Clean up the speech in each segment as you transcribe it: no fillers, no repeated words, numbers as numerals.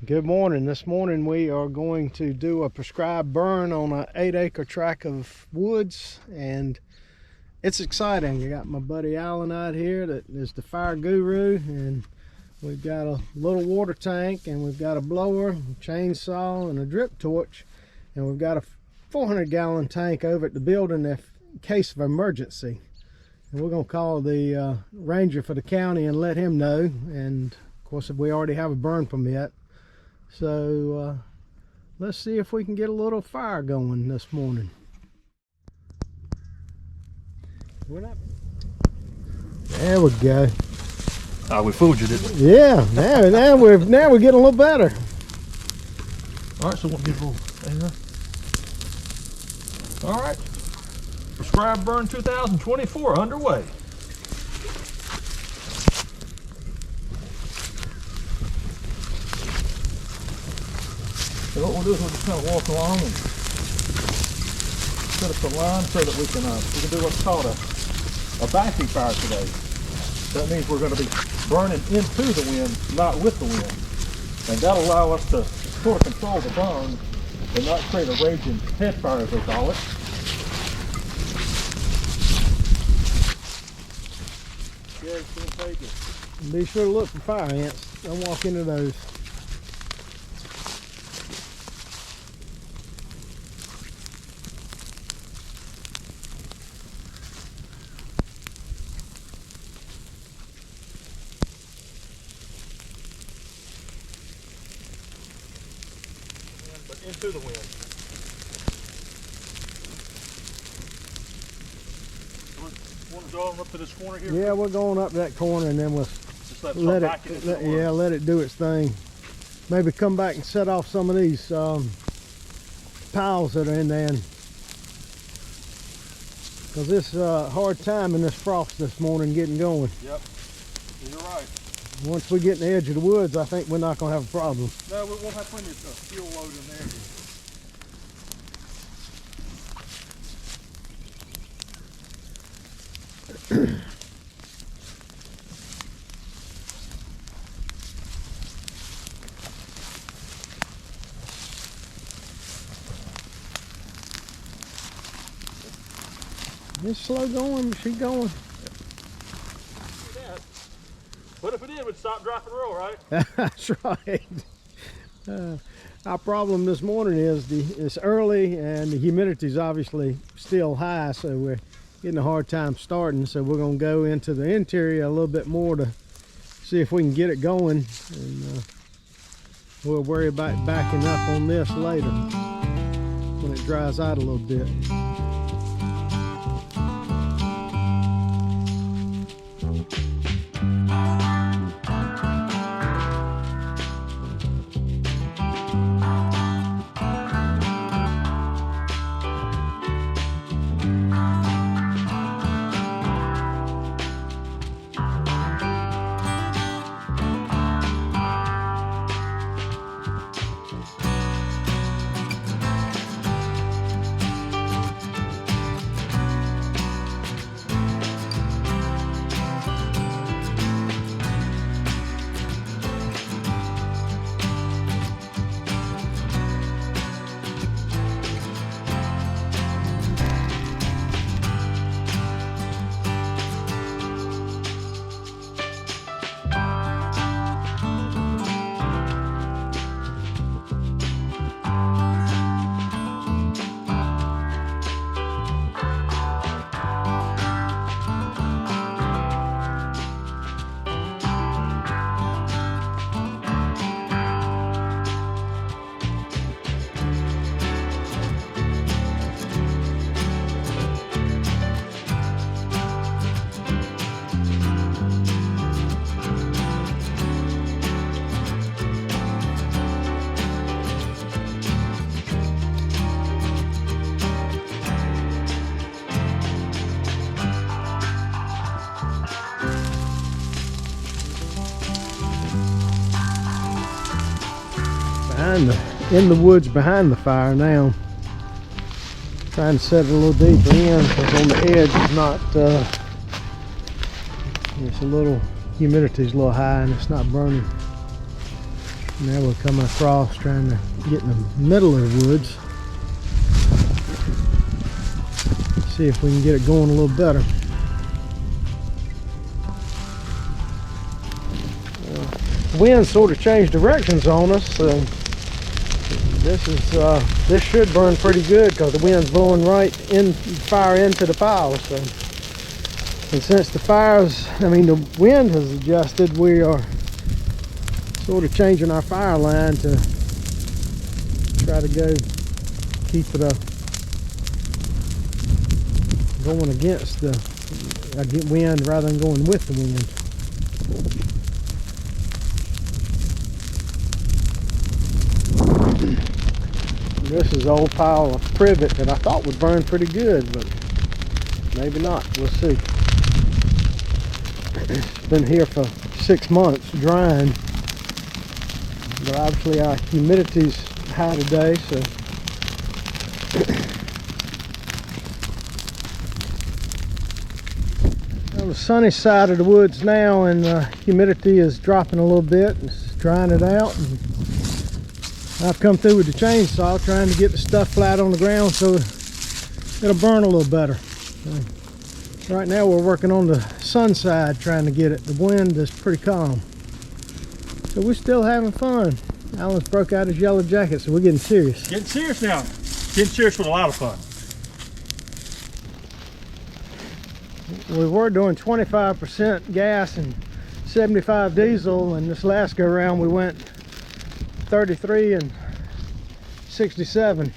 Good morning. This morning we are going to do a prescribed burn on an 8-acre tract of woods, and it's exciting. I got my buddy Alan out here that is the fire guru, and we've got a little water tank, and we've got a blower, a chainsaw, and a drip torch, and we've got a 400-gallon tank over at the building in case of emergency. And we're going to call the ranger for the county and let him know. And of course, we already have a burn permit. So let's see if we can get a little fire going this morning. There we go. Oh, we fooled you, didn't we? Yeah, now we're getting a little better. All right, so we'll get a little. All right, prescribed burn 2024 underway. So what we'll do is we'll just kind of walk along and set up the line so that we can do what's called a backing fire today. That means we're going to be burning into the wind, not with the wind. And that'll allow us to sort of control the burn and not create a raging head fire, as they call it. Yeah, it's going to take it. Be sure to look for fire ants. Don't walk into those. But into the wind. Want to go up to this corner here? Yeah, we're going up that corner, and then we'll Just let it do its thing. Maybe come back and set off some of these piles that are in there, because this hard time in this frost this morning getting going. Yep, you're right. Once we get in the edge of the woods, I think we're not going to have a problem. No, we'll have plenty of fuel load in there. It's slow going, she going. But if it did, we'd stop, drop, and roll, right? That's right. Our problem this morning is it's early and the humidity is obviously still high, so we're getting a hard time starting. So we're going to go into the interior a little bit more to see if we can get it going, and we'll worry about backing up on this later when it dries out a little bit. In the woods behind the fire now, trying to set it a little deeper in, because on the edge is not it's a little, humidity's a little high and it's not burning. Now we're coming across trying to get in the middle of the woods. See if we can get it going a little better. Wind sort of changed directions on us, so this should burn pretty good because the wind's blowing right in fire into the pile. So, and since the the wind has adjusted, we are sort of changing our fire line to try to keep it going against the wind rather than going with the wind. This is an old pile of privet that I thought would burn pretty good, but maybe not. We'll see. It's been here for 6 months drying, but obviously our humidity's high today, so on the sunny side of the woods now, and humidity is dropping a little bit. It's drying it out. And I've come through with the chainsaw trying to get the stuff flat on the ground so it'll burn a little better. So right now we're working on the sun side trying to get it. The wind is pretty calm. So we're still having fun. Alan's broke out his yellow jacket, so we're getting serious. Getting serious now. Getting serious with a lot of fun. We were doing 25% gas and 75 diesel, and this last go around we went 33 and 67.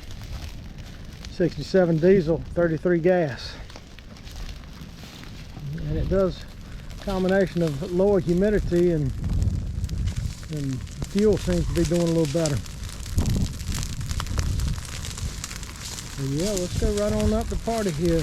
67 diesel, 33 gas. And it does a combination of lower humidity and fuel seems to be doing a little better. So yeah, let's go right on up the party here.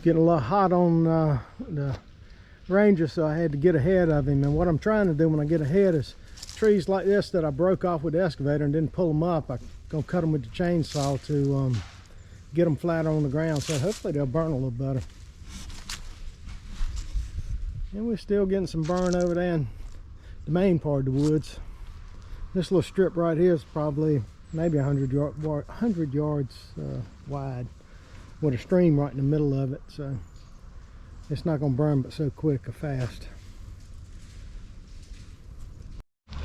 Getting a little hot on the Ranger, so I had to get ahead of him. And what I'm trying to do when I get ahead is trees like this that I broke off with the excavator and didn't pull them up, I'm gonna cut them with the chainsaw to get them flat on the ground, so hopefully they'll burn a little better. And we're still getting some burn over there in the main part of the woods. This little strip right here is probably maybe 100 yards wide, with a stream right in the middle of it, so it's not going to burn but so quick or fast.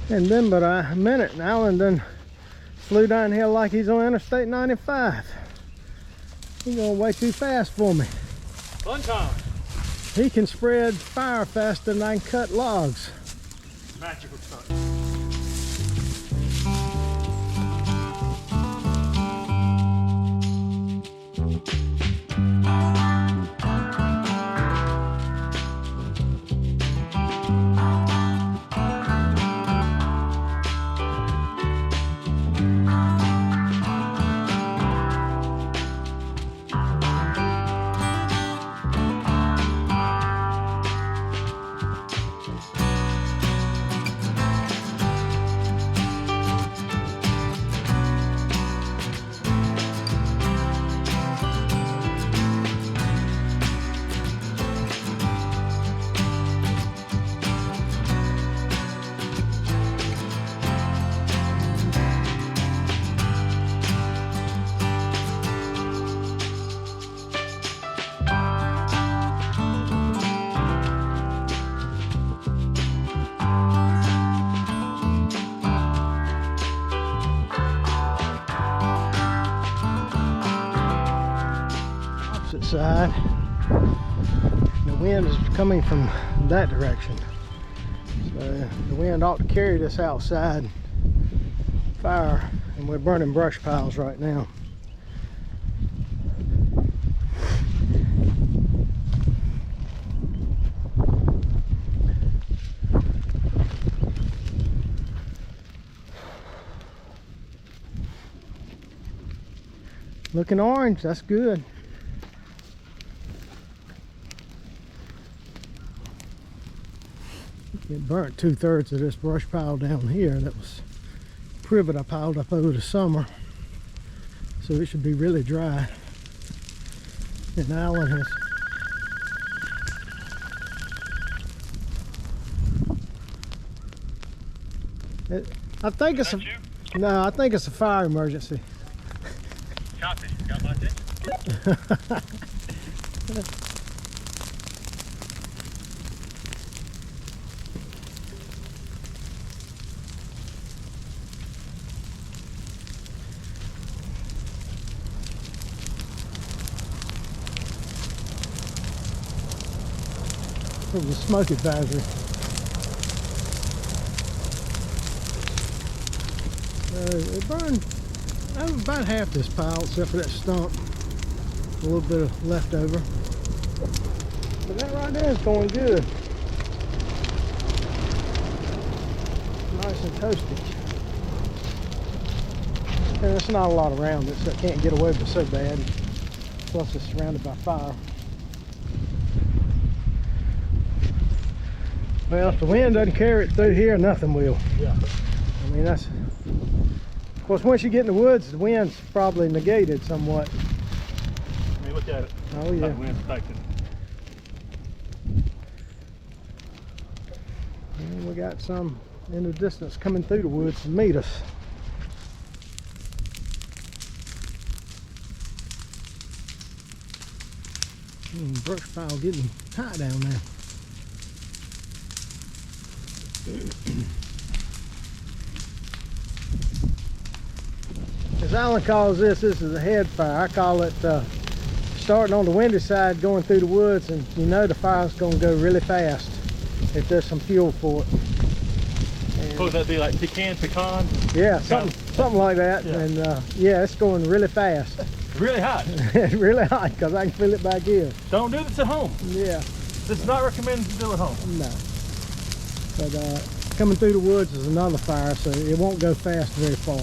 And then but a minute and Alan done flew downhill like he's on Interstate 95. He's going way too fast for me. Fun time. He can spread fire faster than I can cut logs. Magical stuff. Side. The wind is coming from that direction, so the wind ought to carry this outside fire, and we're burning brush piles right now. Looking orange, that's good. It burnt 2/3 of this brush pile down here that was privet I piled up over the summer, so it should be really dry. And Alan has I think it's a no, I think it's a fire emergency. Copy. Got my attention. It was a smoke advisory. It burned about half this pile, except for that stump. A little bit of leftover. But that right there is going good. Nice and toasty. And there's not a lot around it, so it can't get away with it so bad. Plus it's surrounded by fire. Well, if the wind doesn't carry it through here, nothing will. Yeah. I mean, that's... Of course, once you get in the woods, the wind's probably negated somewhat. I mean, look at it. Oh, yeah. The wind's affected. And we got some in the distance coming through the woods to meet us. Brush pile getting high down there. As Alan calls this is a head fire. I call it starting on the windy side, going through the woods, and you know the fire's going to go really fast if there's some fuel for it. Suppose that'd be like pecan? Yeah, something like that. Yeah. And yeah, it's going really fast. Really hot. It's really hot because I can feel it back here. Don't do this at home. Yeah. This is not recommended to do at home. No. But coming through the woods is another fire, so it won't go fast very far.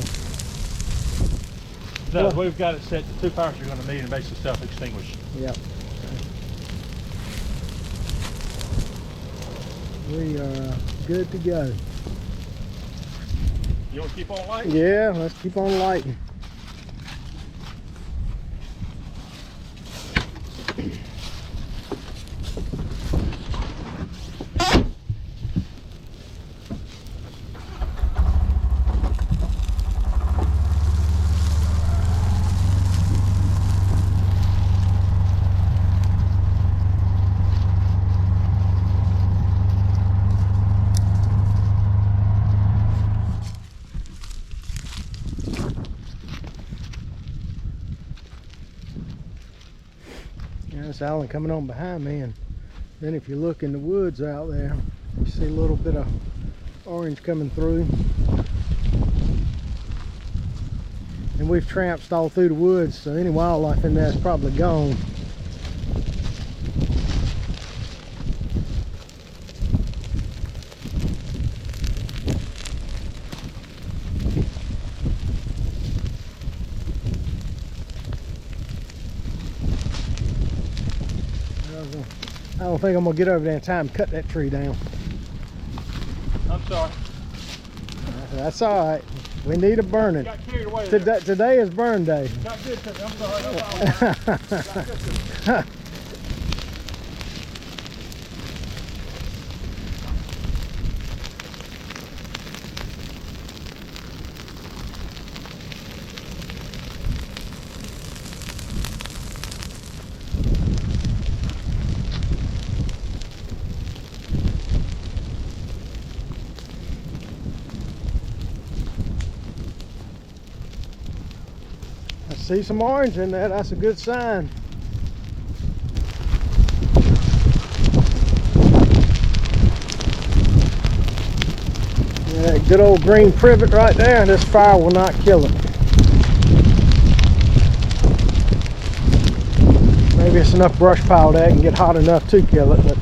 No, well, we've got it set to 2 fires you're going to need and basically self-extinguish. Yep. We are good to go. You want to keep on lighting? Yeah, let's keep on lighting. That's Alan coming on behind me, and then if you look in the woods out there, you see a little bit of orange coming through. And we've tramped all through the woods, so any wildlife in there is probably gone. I don't think I'm gonna get over there in time to cut that tree down. I'm sorry. That's all right. We need a burning. Got carried away Today is burn day. Got good to me. I'm sorry. No problem. Got good to me. I see some orange in there. That's a good sign. Yeah, that good old green privet right there, and this fire will not kill it. Maybe it's enough brush pile that can get hot enough to kill it, but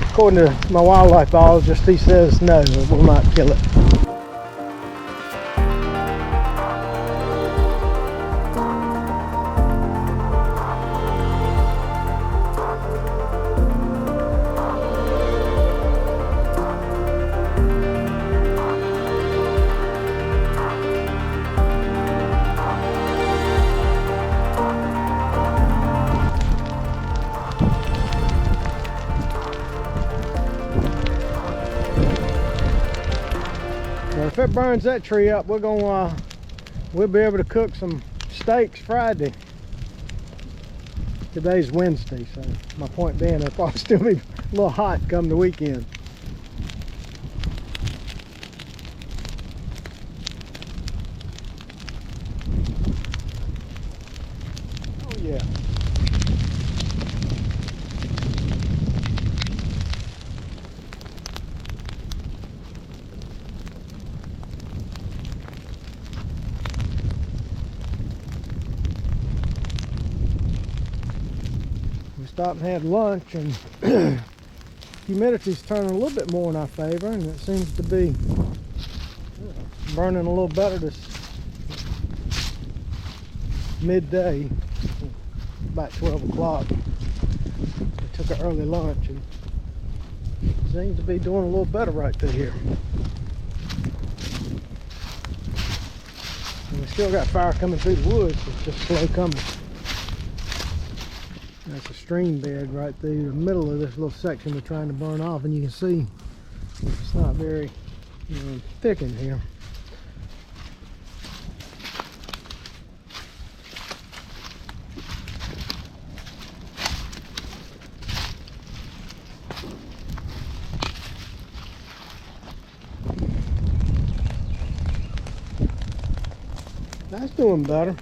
according to my wildlife biologist, he says no, it will not kill it. that burns that tree up, we're gonna we'll be able to cook some steaks Friday. Today's Wednesday, so my point being, it'll probably still be a little hot come the weekend. Oh yeah. We stopped and had lunch, and humidity's turning a little bit more in our favor, and it seems to be burning a little better this midday, about 12 o'clock. We took an early lunch, and it seems to be doing a little better right through here. And we still got fire coming through the woods, it's just slow coming. That's a stream bed right through the middle of this little section we're trying to burn off, and you can see it's not very thick in here. That's doing better.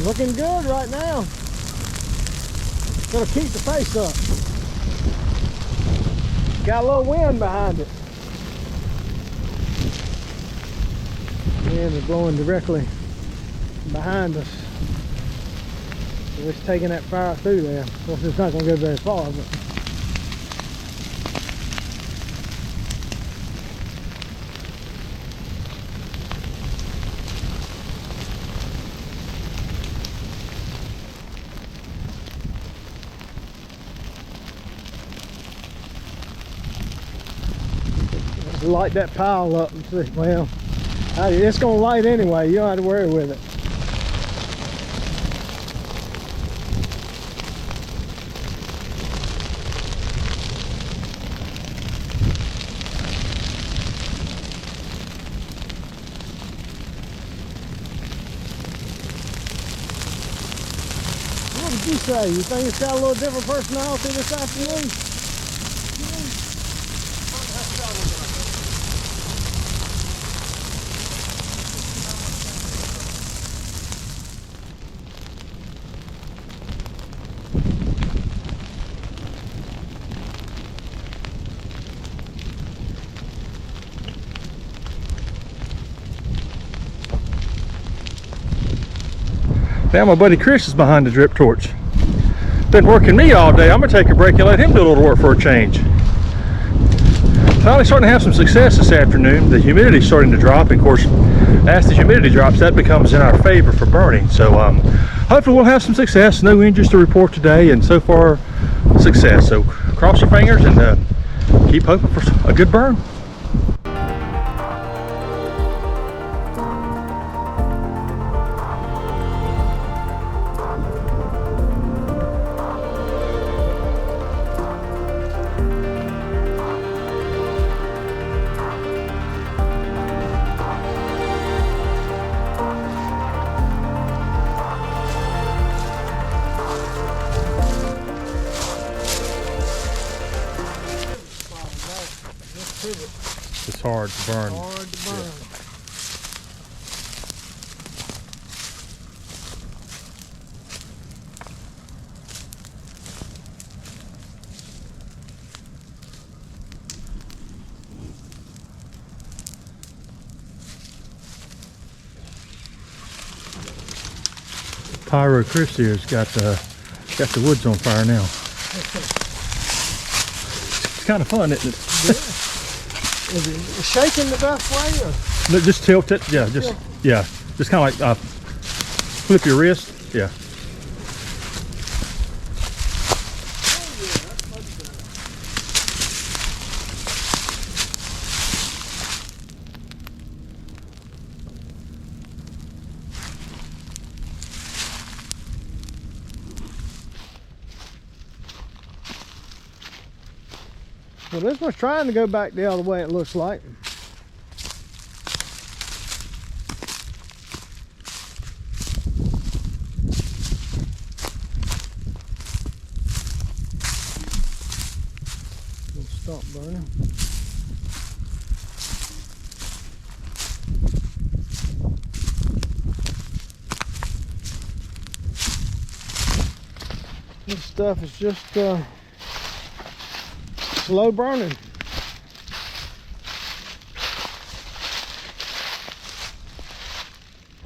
Looking good right now. Gonna keep the face up. Got a little wind behind it. Wind is blowing directly behind us. So it's taking that fire through there. Of course, it's not gonna go very far, but light that pile up and see. Well, it's gonna light anyway, you don't have to worry with it. What did you say? You think it's got a little different personality this afternoon? Now my buddy Chris is behind the drip torch. Been working me all day. I'm gonna take a break and let him do a little work for a change. Finally starting to have some success this afternoon. The humidity's starting to drop, and of course, as the humidity drops, that becomes in our favor for burning. So hopefully we'll have some success. No injuries to report today, and so far, success. So cross your fingers and keep hoping for a good burn. It's hard to burn. Hard to burn. Pyro Chris here's got the woods on fire now. It's kind of fun, isn't it? Yeah. Is it shaking the best way, or? No, just tilt it. Yeah, just kind of like flip your wrist. Yeah. Well, this one's trying to go back the other way, it looks like. It'll stop burning. This stuff is just slow burning.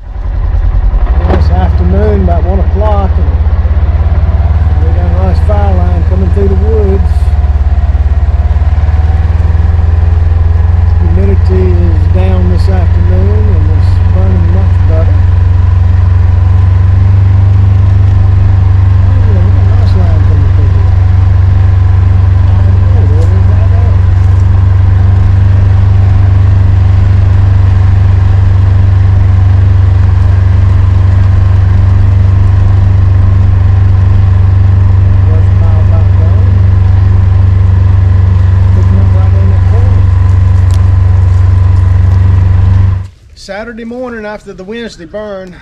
Well, it's afternoon, about 1 o'clock, and we got a nice fire line coming through the woods. Humidity is down this afternoon, and it's burning much better. Oh, yeah, we got a nice line coming through here. Saturday morning after the Wednesday burn,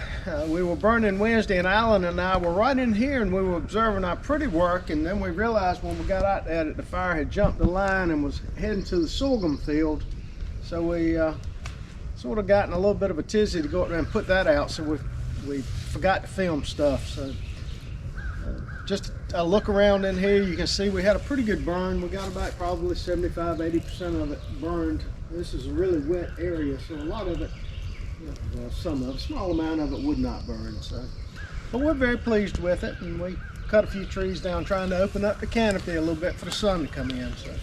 we were burning Wednesday, and Alan and I were right in here and we were observing our pretty work, and then we realized when we got out there that the fire had jumped the line and was heading to the sorghum field. So we sort of got in a little bit of a tizzy to go up there and put that out, so we forgot to film stuff. So just a look around in here, you can see we had a pretty good burn. We got about probably 75–80% of it burned. This is a really wet area, so a lot of it, well, some of it, a small amount of it would not burn. So, but we're very pleased with it, and we cut a few trees down trying to open up the canopy a little bit for the sun to come in. So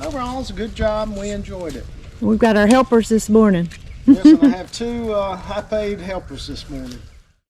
overall, it's a good job, and we enjoyed it. We've got our helpers this morning. Yes, and I have two high-paid helpers this morning.